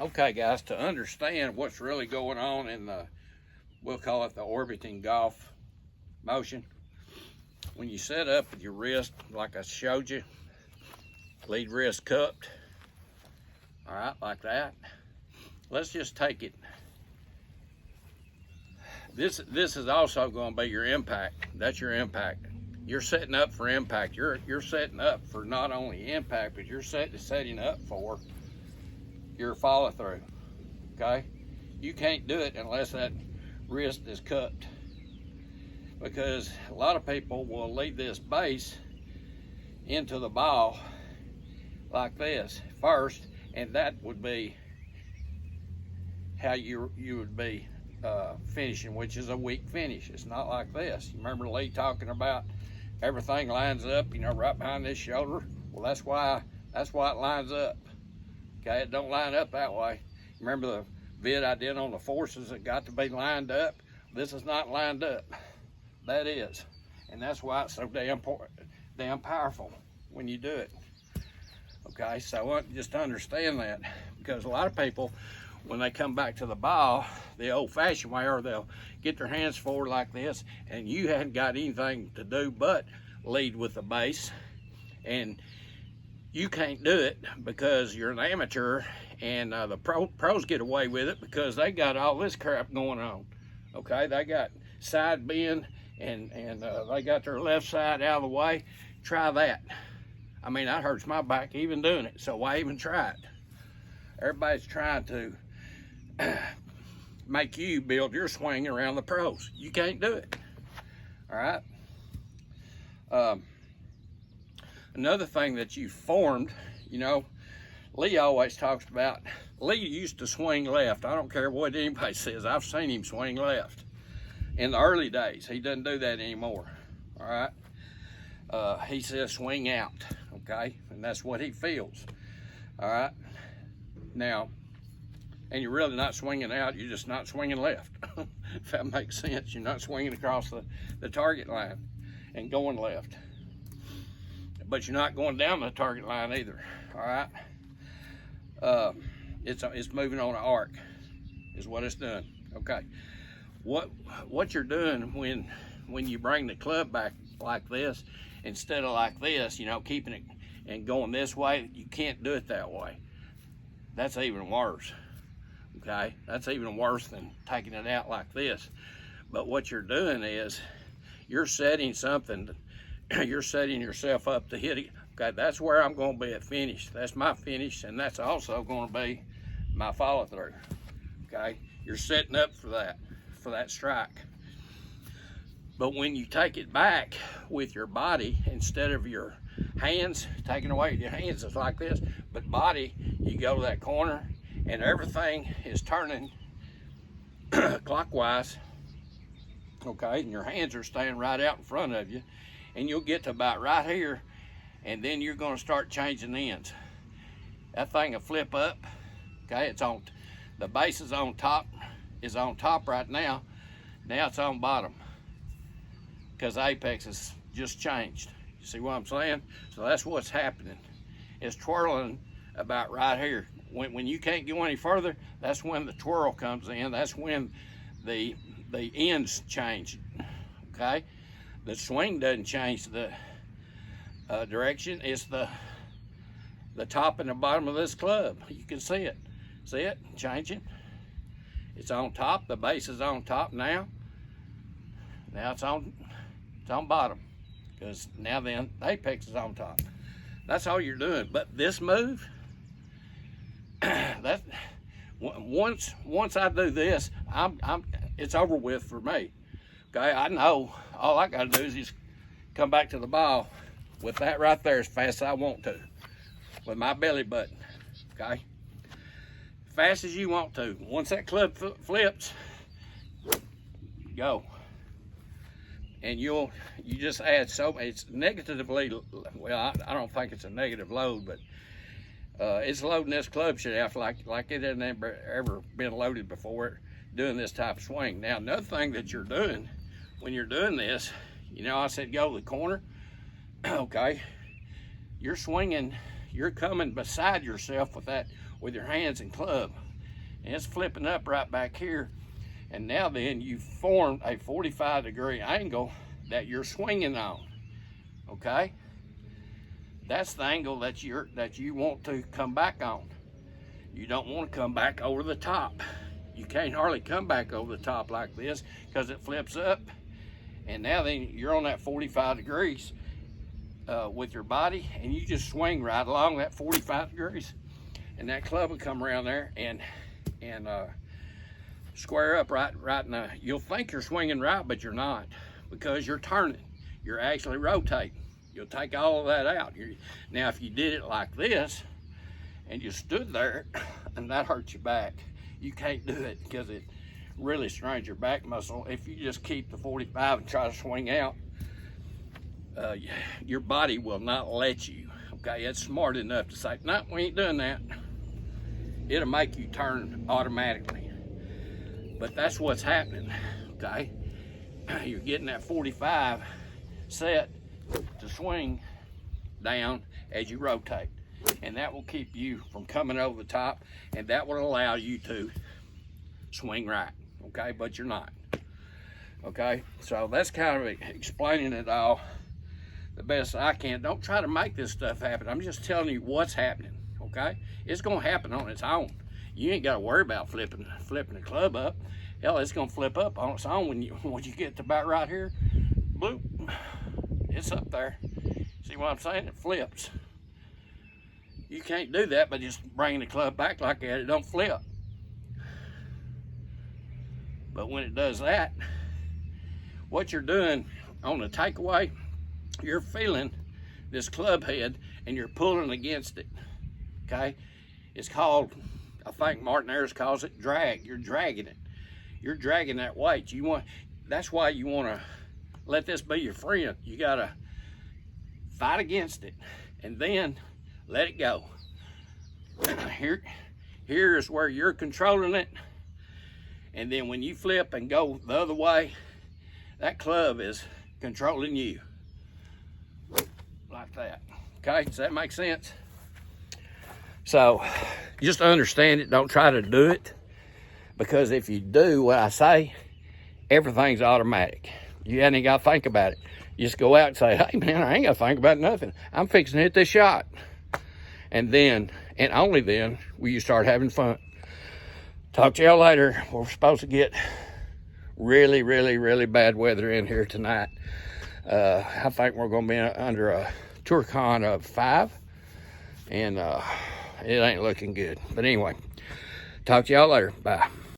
Okay, guys, to understand what's really going on in the, we'll call it the orbiting golf motion, when you set up with your wrist, like I showed you, lead wrist cupped, all right, like that. Let's just take it. This is also going to be your impact. That's your impact. You're setting up for impact. You're setting up for not only impact, but you're setting up for your follow through. Okay, you can't do it unless that wrist is cupped, because a lot of people will lead this base into the ball like this first, and that would be how you would be finishing, which is a weak finish. It's not like this. You remember Lee talking about everything lines up, you know, right behind this shoulder? Well, that's why it lines up. Okay, it don't line up that way. Remember the vid I did on the forces that got to be lined up? This is not lined up. That is. And that's why it's so damn powerful when you do it. Okay, so I want you just to understand that, because a lot of people, when they come back to the ball the old-fashioned way, or they'll get their hands forward like this, and you hadn't got anything to do but lead with the base, and you can't do it because you're an amateur, and the pros get away with it because they got all this crap going on. Okay, they got side bend, and they got their left side out of the way. Try that. I mean, that hurts my back even doing it, so why even try it? Everybody's trying to make you build your swing around the pros. You can't do it. All right. Another thing that you formed, you know, Lee always talks about, Lee used to swing left. I don't care what anybody says. I've seen him swing left in the early days. He doesn't do that anymore. All right. He says swing out. Okay. And that's what he feels. All right. Now, and you're really not swinging out, you're just not swinging left. If that makes sense. You're not swinging across the target line and going left. But you're not going down the target line either. All right. It's moving on an arc is what it's doing. Okay. What you're doing when you bring the club back like this, instead of like this, you know, keeping it and going this way, you can't do it that way. That's even worse. Okay, that's even worse than taking it out like this. But what you're doing is you're setting something, you're setting yourself up to hit it. Okay, that's where I'm going to be at finish. That's my finish, and that's also going to be my follow through. Okay, you're setting up for that strike. But when you take it back with your body instead of your hands, taking away your hands is like this, but body, you go to that corner and everything is turning clockwise. Okay, and your hands are staying right out in front of you, and you'll get to about right here, and then you're going to start changing ends. That thing will flip up. Okay, it's on, the base is on top right now. Now it's on bottom because apex has just changed. You see what I'm saying? So that's what's happening. It's twirling about right here. When you can't go any further, that's when the twirl comes in. That's when the ends change. Okay, the swing doesn't change the direction. It's the top and the bottom of this club. You can see it. See it changing? It's on top. The base is on top now. Now it's on bottom, because now then the apex is on top. That's all you're doing. But this move, that once I do this, it's over with for me. Okay, I know all I got to do is just come back to the ball with that right there as fast as I want to, with my belly button. Okay, fast as you want to. Once that club flips, go. And you just add so, it's negatively, well, I don't think it's a negative load, but it's loading this club shaft like it hasn't ever been loaded before doing this type of swing. Now, another thing that you're doing when you're doing this, you know, I said go to the corner. Okay, you're swinging, you're coming beside yourself with your hands and club. and it's flipping up right back here. And now then you formed a 45-degree angle that you're swinging on, okay? That's the angle that you want to come back on. You don't want to come back over the top. You can't hardly come back over the top like this because it flips up. And now then you're on that 45 degrees with your body, and you just swing right along that 45 degrees. And that club will come around there and square up right in you'll think you're swinging right, but you're not, because you're turning. You're actually rotating. You'll take all of that out. Now, if you did it like this and you stood there and that hurts your back, you can't do it because it really strains your back muscle. If you just keep the 45 and try to swing out, your body will not let you. Okay, it's smart enough to say, no, we ain't doing that. It'll make you turn automatically. But that's what's happening, okay? You're getting that 45 set to swing down as you rotate. And that will keep you from coming over the top, and that will allow you to swing right, okay? But you're not, okay? So that's kind of explaining it all the best I can. Don't try to make this stuff happen. I'm just telling you what's happening, okay? It's gonna happen on its own. You ain't gotta worry about flipping the club up. Hell, it's gonna flip up on its own when you get to about right here. Bloop, it's up there. See what I'm saying? It flips. You can't do that by just bringing the club back like that. It don't flip. But when it does that, what you're doing on the takeaway, you're feeling this club head and you're pulling against it, okay? It's called, I think Martin Ayers calls it drag. You're dragging it. You're dragging that weight. That's why you want to let this be your friend. You got to fight against it and then let it go. Here is where you're controlling it. And then when you flip and go the other way, that club is controlling you. Like that. Okay, does that make sense? So just understand it. Don't try to do it. Because if you do what I say, everything's automatic. You ain't got to think about it. You just go out and say, hey man, I ain't got to think about nothing. I'm fixing to hit this shot. And then, and only then, will you start having fun. Talk to y'all later. We're supposed to get really, really, really bad weather in here tonight. I think we're going to be under a Tourcon of 5. And it ain't looking good. But anyway, talk to y'all later. Bye.